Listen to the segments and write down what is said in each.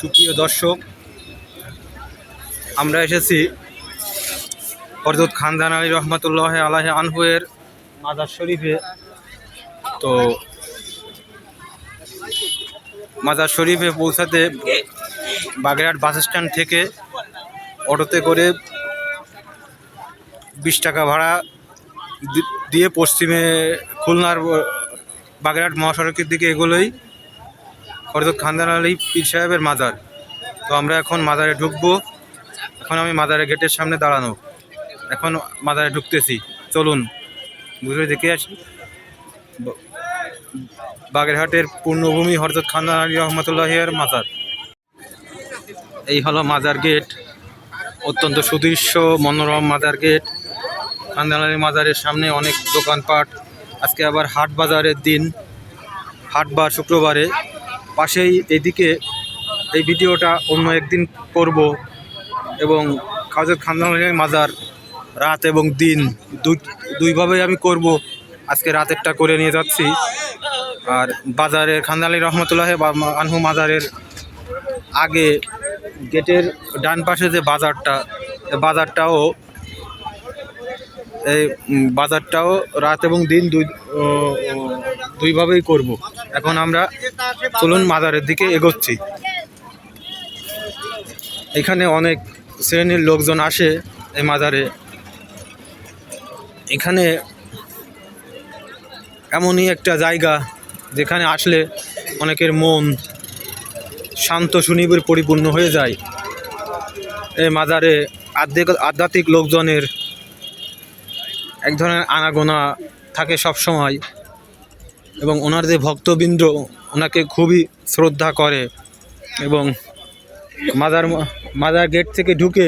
সুপ্রিয় দর্শক, আমরা এসেছি হযরত খানদান আলী রহমতুল্লাহ আলাইহি আনহুয়ের মাজার শরীফে। তো মাজার শরীফে পৌঁছাতে বাগেরহাট বাস স্ট্যান্ড থেকে অটোতে করে 20 টাকা ভাড়া দিয়ে পশ্চিমে খুলনার বাগেরহাট মহাসড়কের দিকে এগোলেই হযরত খানদান আলী পীর সাহেবের মাজার। তো আমরা এখন মাজারে ঢুকবো। এখন আমি মাজারের গেটের সামনে দাঁড়ানো, এখন মাজারে ঢুকতেছি। চলুন ঘুরে দেখে আসি বাগেরহাটের পূর্ণভূমি হযরত খানদান আলী রহমতুল্লাহের মাজার। এই হলো মাজার গেট, অত্যন্ত সুদৃশ্য মনোরম মাজার গেট। খানদান আলী মাজারের সামনে অনেক দোকানপাট। আজকে আবার হাট বাজারের দিন, হাটবার শুক্রবারে। পাশেই এদিকে এই ভিডিওটা অন্য একদিন করব, এবং হযরত খানদান আলীর মাজার রাত এবং দিন দুইভাবেই আমি করব। আজকে রাতেরটা করে নিয়ে যাচ্ছি। আর বাজারের খানদান আলী রহমতুল্লাহ আনহু মাজারের আগে গেটের ডান পাশে যে বাজারটাও রাত এবং দিন দুইভাবেই করব। এখন আমরা চলুন মাজারের দিকে এগোচ্ছি। এখানে অনেক শ্রেণীর লোকজন আসে এই মাজারে। এখানে এমনই একটা জায়গা যেখানে আসলে অনেকের মন শান্ত সুনিবিড় পরিপূর্ণ হয়ে যায়। এই মাজারে আধ্যাত্মিক লোকজনের এক ধরনের আনাগোনা থাকে সব সময়, এবং ওনার যে ভক্তবৃন্দ ওনাকে খুবই শ্রদ্ধা করে। এবং মাজার গেট থেকে ঢুকে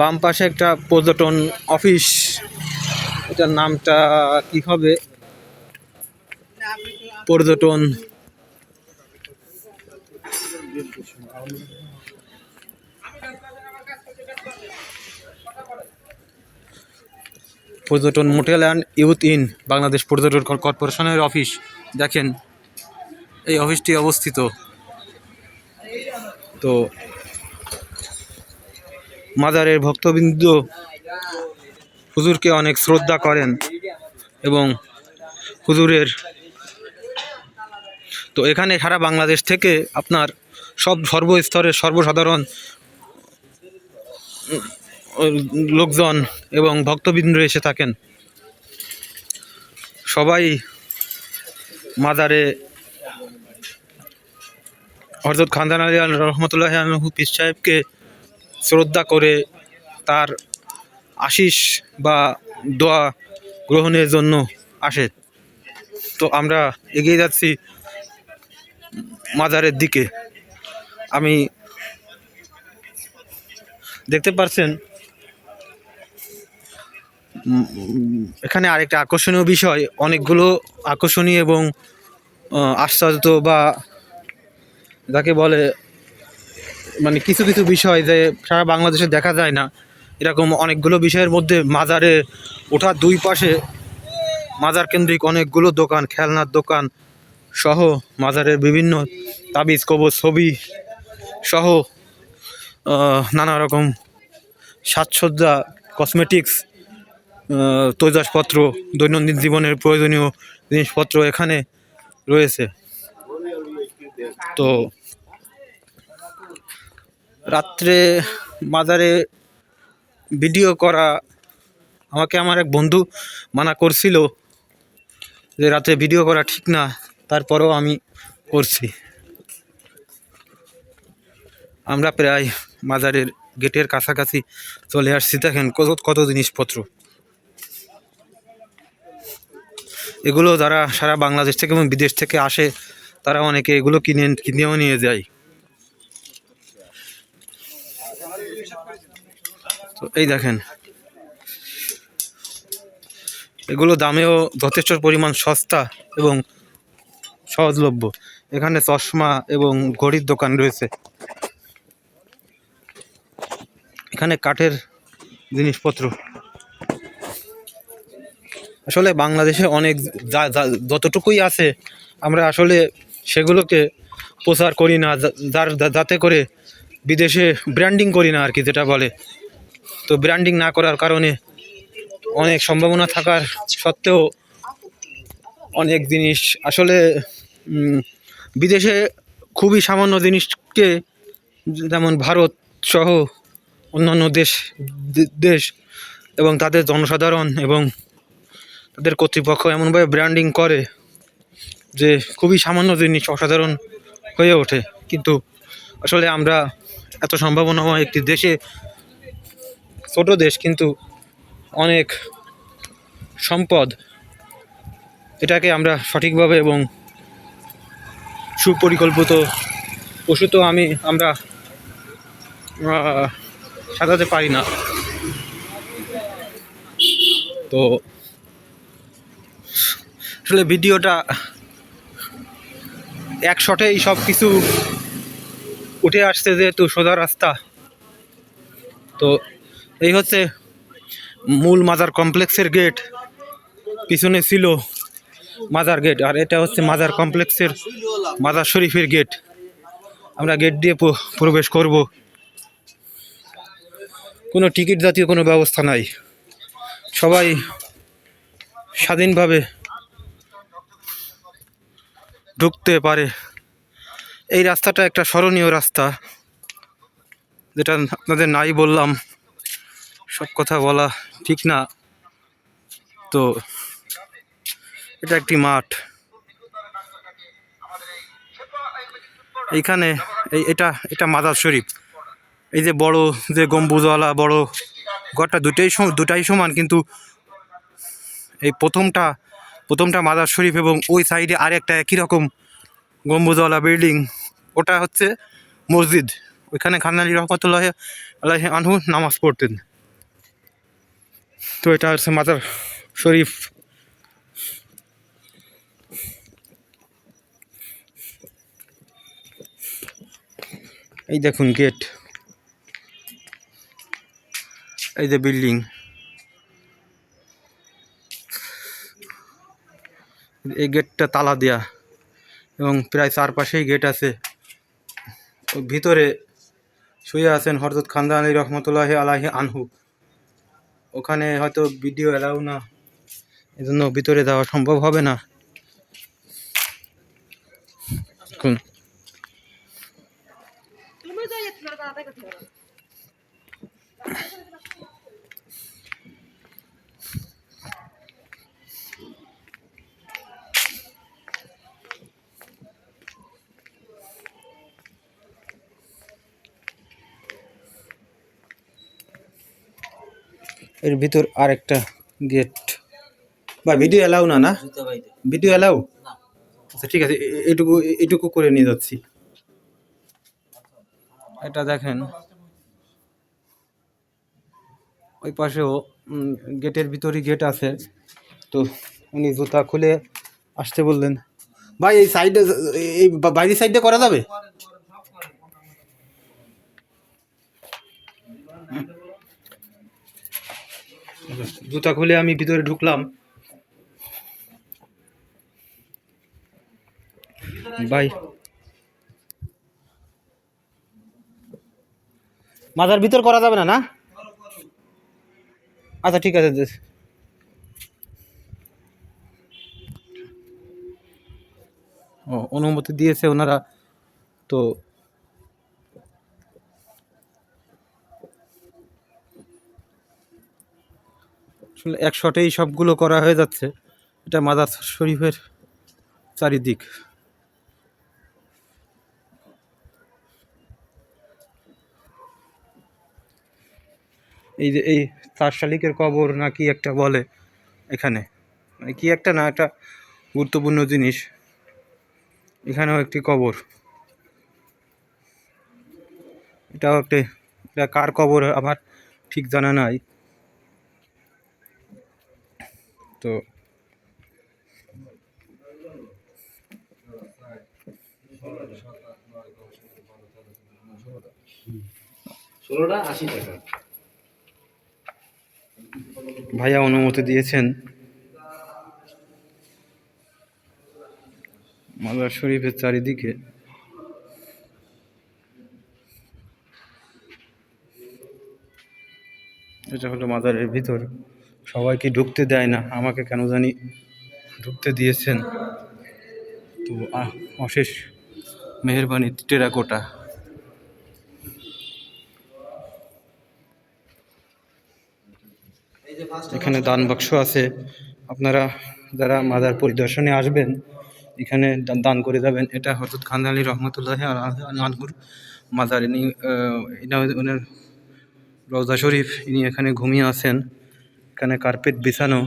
বাম পাশে একটা পর্যটন অফিস, এটার নামটা কি হবে, পর্যটন motel and youth in Bangladesh পর্যটন কর্পোরেশনের অফিস। দেখেন এই অফিসটি অবস্থিত। তো মাজারের ভক্তবৃন্দ হুজুরকে অনেক শ্রদ্ধা করেন, এবং হুজুরের তো এখানে সারা বাংলাদেশ থেকে আপনার সর্বস্তরের সর্বসাধারণ লোকজন এবং ভক্তবৃন্দ এসে থাকেন। সবাই মাজারে হযরত খানদান আলী রহমতুল্লাহ আনহু পীর সাহেবকে শ্রদ্ধা করে তার আশিস বা দোয়া গ্রহণের জন্য আসে। তো আমরা এগিয়ে যাচ্ছি মাজারের দিকে। আমি দেখতে পাচ্ছেন এখানে আরেকটা আকর্ষণীয় বিষয়, অনেকগুলো আকর্ষণীয় এবং আশ্চর্য বা যাকে বলে মানে কিছু কিছু বিষয় যে সারা বাংলাদেশে দেখা যায় না, এরকম অনেকগুলো বিষয়ের মধ্যে মাজারে ওঠার দুই পাশে মাজার কেন্দ্রিক অনেকগুলো দোকান, খেলনার দোকান সহ মাজারের বিভিন্ন তাবিজ কবজ ছবি সহ নানা রকম সাজসজ্জা, কসমেটিক্স, তৈজসপত্র, দৈনন্দিন জীবনের প্রয়োজনীয় জিনিসপত্র এখানে রয়েছে। তো রাত্রে মাজারে ভিডিও করা আমাকে আমার এক বন্ধু মানা করছিল যে রাতে ভিডিও করা ঠিক না, তারপরেও আমি করছি। আমরা প্রায় মাজারের গেটের কাছাকাছি চলে আসছি। দেখেন কত জিনিসপত্র। এগুলো যারা সারা বাংলাদেশ থেকে এবং বিদেশ থেকে আসে তারা অনেকে এগুলো কিনেও নিয়ে যায়। তো এই দেখেন, এগুলো দামেও যথেষ্ট পরিমাণ সস্তা এবং সহজলভ্য। এখানে চশমা এবং ঘড়ির দোকান রয়েছে। এখানে কাঠের জিনিসপত্র, আসলে বাংলাদেশে অনেক যতটুকুই আছে আমরা আসলে সেগুলোকে প্রচার করি না, যাতে করে বিদেশে ব্র্যান্ডিং করি না আর কি, যেটা বলে। তো ব্র্যান্ডিং না করার কারণে অনেক সম্ভাবনা থাকার সত্ত্বেও অনেক জিনিস আসলে বিদেশে খুবই সামান্য জিনিসকে, যেমন ভারত সহ অন্যান্য দেশ এবং তাদের জনসাধারণ এবং তাদের কর্তৃপক্ষ এমনভাবে ব্র্যান্ডিং করে যে খুবই সামান্য জিনিস অসাধারণ হয়ে ওঠে। কিন্তু আসলে আমরা এত সম্ভাবনাময় একটি দেশে, ছোট দেশ কিন্তু অনেক সম্পদ, এটাকে আমরা সঠিকভাবে এবং সুপরিকল্পিত প্রসূত আমরা সাজাতে পারি না। তো আসলে ভিডিওটা এক শটেই সব কিছু উঠে আসছে, যেহেতু সোজা রাস্তা। তো এই হচ্ছে মূল মাজার কমপ্লেক্সের গেট, পিছনে ছিল মাজার গেট, আর এটা হচ্ছে মাজার কমপ্লেক্সের মাজার শরীফের গেট। আমরা গেট দিয়ে প্রবেশ করব। কোনো টিকিট জাতীয় কোনো ব্যবস্থা নাই, সবাই স্বাধীনভাবে ঢুকতে পারে। এই রাস্তাটা একটা স্মরণীয় রাস্তা, যেটা আপনাদের নাই বললাম, সব কথা বলা ঠিক না। তো এটা একটি মাঠ, এইখানে এটা এটা মাজার শরীফ। এই যে বড় যে গম্বুজওয়ালা বড় ঘরটা, দুটাই সমান, কিন্তু এই প্রথমটা মাজার শরীফ, এবং ওই সাইডে আরেকটা একই রকম গম্বুজওয়ালা বিল্ডিং, ওটা হচ্ছে মসজিদ। ওইখানে খান আলী রহমতুল্লাহ আলাইহি আনহু নামাজ পড়তেন। তো এটা হচ্ছে মাজার শরীফ। এই দেখুন গেট, এই যে বিল্ডিং, এই গেটটা তালা দেয়া এবং প্রায় চারপাশেই গেট আছে। ভিতরে শুয়ে আছেন হযরত খান আলী রহমতুল্লাহ আলাইহি আনহু। ওখানে হয়তো ভিডিও এলাও না, এজন্য ভিতরে যাওয়া সম্ভব হবে না। এর ভিতর আরেকটা গেট। বা ভিডিও এলাও না, না ভিডিও এলাও? আচ্ছা ঠিক আছে, এটুকু করে নিয়ে যাচ্ছি। এটা দেখেন, ওই পাশেও গেটের ভিতরই গেট আছে। তো উনি জুতা খুলে আসতে বললেন। ভাই এই সাইডে, এই বাইরের সাইডে করা যাবে? জুতা খুলে আমি ভিতরে ঢুকলাম। ভাই মাজার ভিতর করা যাবে না, না? আচ্ছা ঠিক আছে। ও অনুমতি দিয়েছে ওনারা। তো আসলে এক শটেই সবগুলো করা হয়ে যাচ্ছে। এটা মাজার শরীফের চারিদিক। এই যে এই 4 শালিকের কবর না কি একটা বলে এখানে, মানে কি একটা না, একটা গুরুত্বপূর্ণ জিনিস। এখানেও একটি কবর, এটাও এটা কার কবর আমার ঠিক জানা নাই। তো ভাইয়া অনুমতি দিয়েছেন মাজার শরীফের চারিদিকে এটা হলো মাজারের ভিতর। সবাইকে ঢুকতে দেয় না, আমাকে কেন জানি ঢুকতে দিয়েছেন। তো অশেষ মেহেরবানি। টেরাকোটা। এখানে দান বাক্স আছে, আপনারা যারা মাজার পরিদর্শনে আসবেন এখানে দান করে যাবেন। এটা হযরত খানদানী রহমতুল্লাহি আনহুর মাজার। ইনি ওনার রওজা শরীফ। ইনি এখানে ঘুমিয়ে আছেন। এখানে কার্পেট বিছানো।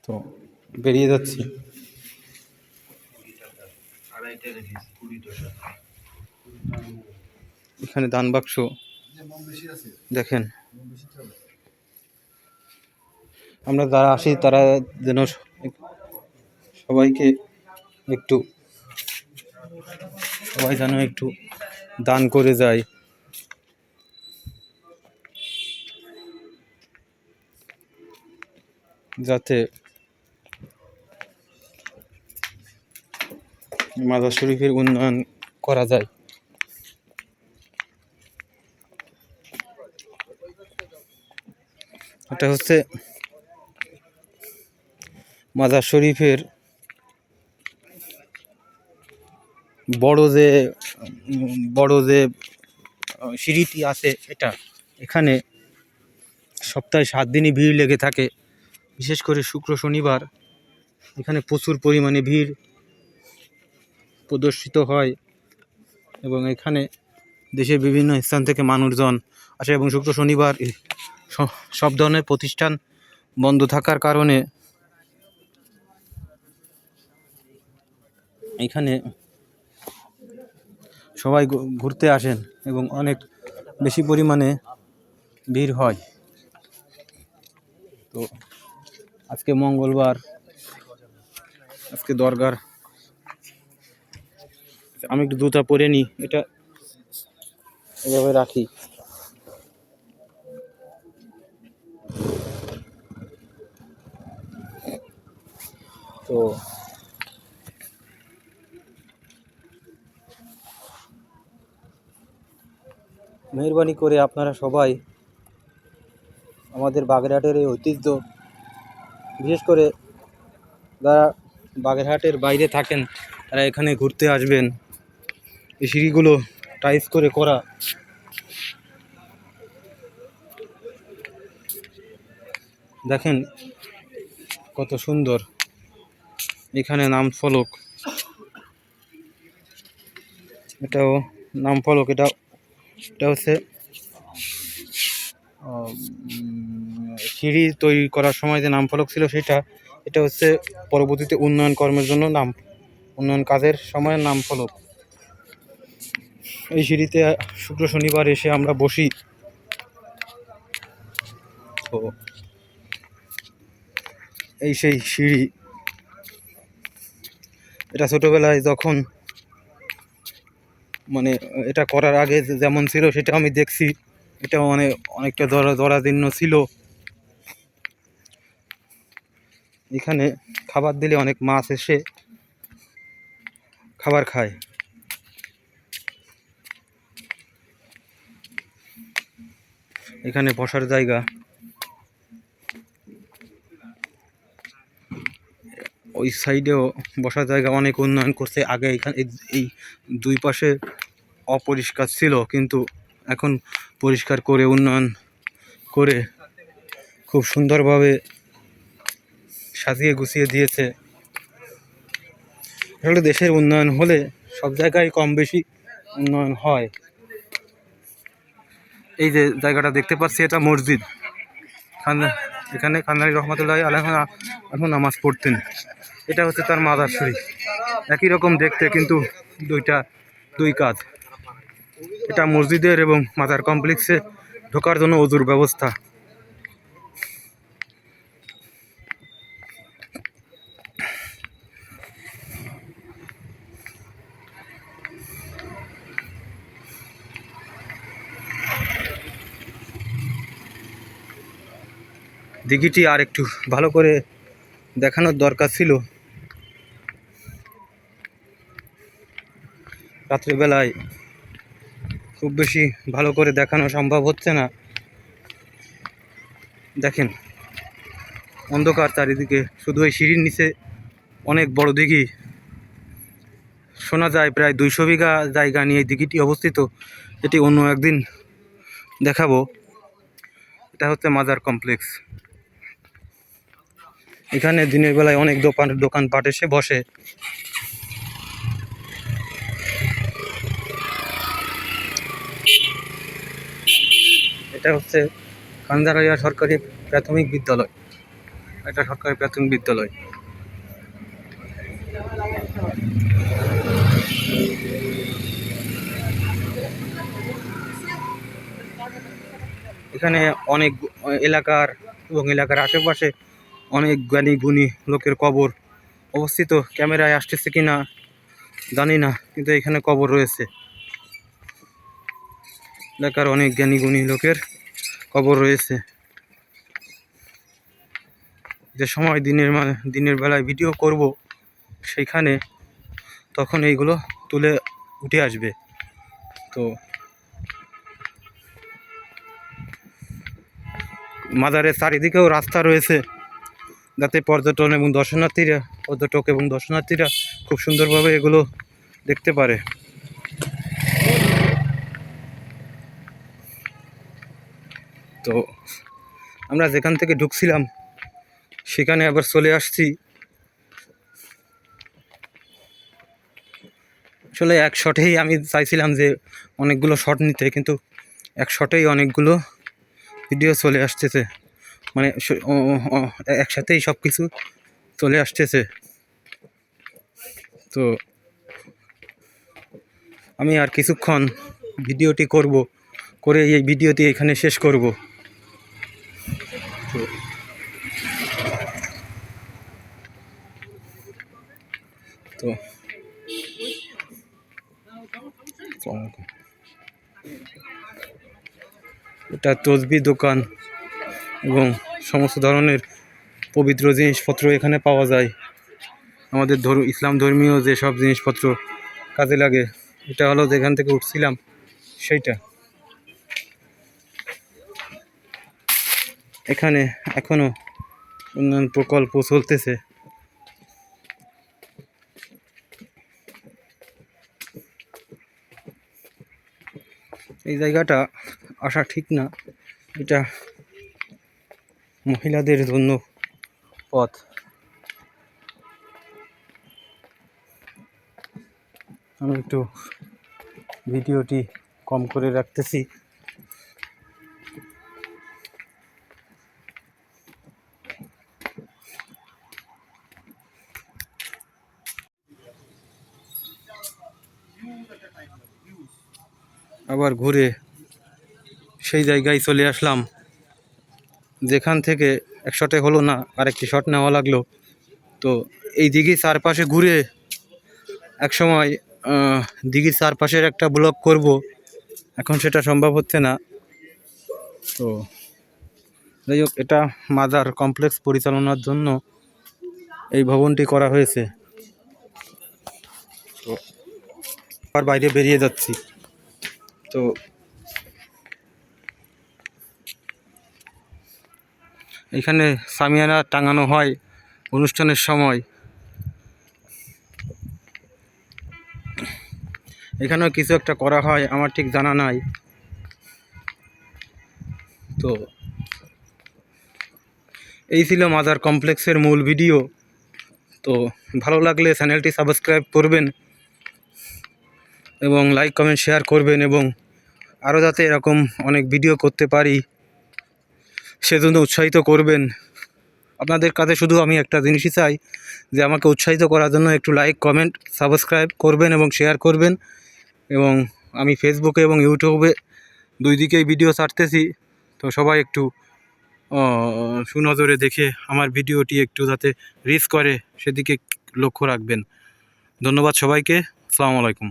তো বেরিয়ে যাচ্ছি। এখানে দান বাক্স দেখেন। আমরা যারা আসি তারা যেন সবাই যেন একটু দান করে যায়। যাতে মাজার শরীফের উন্নয়ন করা যায়। এটা হচ্ছে মাজার শরীফের বড় যে সিঁড়িটি আছে এটা। এখানে সপ্তাহে 7 দিনই ভিড় লেগে থাকে, বিশেষ করে শুক্র শনিবার। এখানে প্রচুর পরিমাণে ভিড় প্রদর্শিত হয় এবং এখানে দেশের বিভিন্ন স্থান থেকে মানুষজন আসে এবং শুক্র শনিবার সব ধরনের প্রতিষ্ঠান বন্ধ থাকার কারণে এখানে সবাই ঘুরতে আসেন এবং অনেক বেশি পরিমাণে ভিড় হয়। তো আজকে মঙ্গলবার, আজকে দরগার। আমি একটু জুতা পরে নিই, এটা এভাবে রাখি। তো মেহেরবানি করে আপনারা সবাই আমাদের বাগেরহাটের এই ঐতিহ্য, বিশেষ করে যারা বাগেরহাটের বাইরে থাকেন তারা এখানে ঘুরতে আসবেন। এই সিঁড়িগুলো টাইলস করে করা। দেখেন কত সুন্দর। এখানে নাম ফলক, এটাও নাম ফলক। এটা হচ্ছে সিঁড়ি তৈরি করার সময় যে নাম ফলক ছিল সেটা। এটা হচ্ছে পরবর্তীতে উন্নয়ন কর্মের জন্য উন্নয়ন কাজের সময় নাম ফলক। এই সিঁড়িতে শুক্র শনিবার এসে আমরা বসি। তো এই সেই সিঁড়ি। এটা ছোটবেলায় যখন এটা করার আগে যেমন ছিল সেটা আমি দেখছি। এটা অনেকটা জরাজীর্ণ ছিল। এখানে খাবার দিলে অনেক মাছ এসে খাবার খায়। এখানে বসার জায়গা। ওই সাইডেও বসার জায়গা অনেক উন্নয়ন করছে। আগে এখানে এই দুই পাশে অপরিষ্কার ছিল, কিন্তু এখন পরিষ্কার করে উন্নয়ন করে খুব সুন্দরভাবে সাজিয়ে গুছিয়ে দিয়েছে। আসলে দেশের উন্নয়ন হলে সব জায়গায় কম বেশি উন্নয়ন হয়। এই যে জায়গাটা দেখতে পাচ্ছি এটা মসজিদ। এখানে খানদানী রহমতুল্লাহি আলাইহি নামাজ পড়তেন। এটা হচ্ছে তার মাজার শরীফ। একই রকম দেখতে, কিন্তু দুই কাজ। এটা মসজিদের এবং মাজার কমপ্লেক্সে ঢোকার জন্য অজুর ব্যবস্থা। দিঘিটি আর একটু ভালো করে দেখানোর দরকার ছিল। রাত্রিবেলায় খুব বেশি ভালো করে দেখানো সম্ভব হচ্ছে না। দেখেন অন্ধকার চারিদিকে, শুধু এই সিঁড়ির নিচে অনেক বড় দিঘি। শোনা যায় প্রায় 200 বিঘা জায়গা নিয়ে এই দিঘিটি অবস্থিত। এটি অন্য একদিন দেখাবো। এটা হচ্ছে মাজার কমপ্লেক্স। এখানে দিনের বেলায় অনেক দোকানপাট এসে বসে। এটা হচ্ছে খানদারাইয়া সরকারি প্রাথমিক বিদ্যালয়। এটা সরকারি প্রাথমিক বিদ্যালয়। এখানে অনেক এলাকার এবং এলাকার আশেপাশে অনেক জ্ঞানী গুণী লোকের কবর অবস্থিত। ক্যামেরায় আসতেছে কি না জানি না, কিন্তু এখানে কবর রয়েছে। এলাকার অনেক জ্ঞানী গুণী লোকের কবর রয়েছে। যে সময় দিনের বেলায় ভিডিও করব সেইখানে তখন এইগুলো তুলে উঠে আসবে। তো মাজারের চারিদিকেও রাস্তা রয়েছে যাতে পর্যটক এবং দর্শনার্থীরা খুব সুন্দরভাবে এগুলো দেখতে পারে। তো আমরা যেখান থেকে ঢুকছিলাম সেখানে আবার চলে আসছি। আসলে এক শটেই আমি চাইছিলাম যে অনেকগুলো শট নিতে, কিন্তু এক শটেই অনেকগুলো ভিডিও চলে আসতেছে, মানে একসাথেই সব কিছু চলে আসতেছে। তো আমি আর কিছুক্ষণ ভিডিওটি করে এই ভিডিওটি এখানে শেষ করব। তো এটা তসবি দোকান এবং সমস্ত ধরনের পবিত্র জিনিসপত্র এখানে পাওয়া যায়। আমাদের ইসলাম ধর্মীয় যেসব জিনিসপত্র কাজে লাগে। এটা হলো যেখান থেকে উঠছিলাম সেইটা। এখানে এখনো উন্নয়ন প্রকল্প চলতেছে। এই জায়গাটা আসা ঠিক না, এটা মহিলাদের জন্য পথ। আমি একটু ভিডিওটি কম করে রাখতেছি। আবার ঘুরে সেই জায়গায় চলে আসলাম যেখান থেকে এক শটে হলো না, আরেকটি শট নেওয়া লাগলো। তো এই দিঘির চারপাশে ঘুরে একসময় দিঘির চারপাশের একটা ব্লগ করব, এখন সেটা সম্ভব হচ্ছে না। তো যাই হোক, এটা মাজার কমপ্লেক্স পরিচালনার জন্য এই ভবনটি করা হয়েছে। তো আর বাইরে বেরিয়ে যাচ্ছি। তো এখানে সামিয়ানা টাঙানো হয় অনুষ্ঠানের সময়। এখানেও কিছু একটা করা হয়, আমার ঠিক জানা নাই। তো এই ছিল মাজার কমপ্লেক্সের মূল ভিডিও। তো ভালো লাগলে চ্যানেলটি সাবস্ক্রাইব করবেন এবং লাইক কমেন্ট শেয়ার করবেন, এবং আরও যাতে এরকম অনেক ভিডিও করতে পারি সেজন্য উৎসাহিত করবেন। আপনাদের কাছে শুধু আমি একটা জিনিসই চাই, যে আমাকে উৎসাহিত করার জন্য একটু লাইক কমেন্ট সাবস্ক্রাইব করবেন এবং শেয়ার করবেন। এবং আমি ফেসবুকে এবং ইউটিউবে দুই দিকেই ভিডিও ছাড়তেছি। তো সবাই একটু সুনজরে দেখে আমার ভিডিওটি একটু যাতে রিচ করে সেদিকে লক্ষ্য রাখবেন। ধন্যবাদ সবাইকে। আসসালামু আলাইকুম।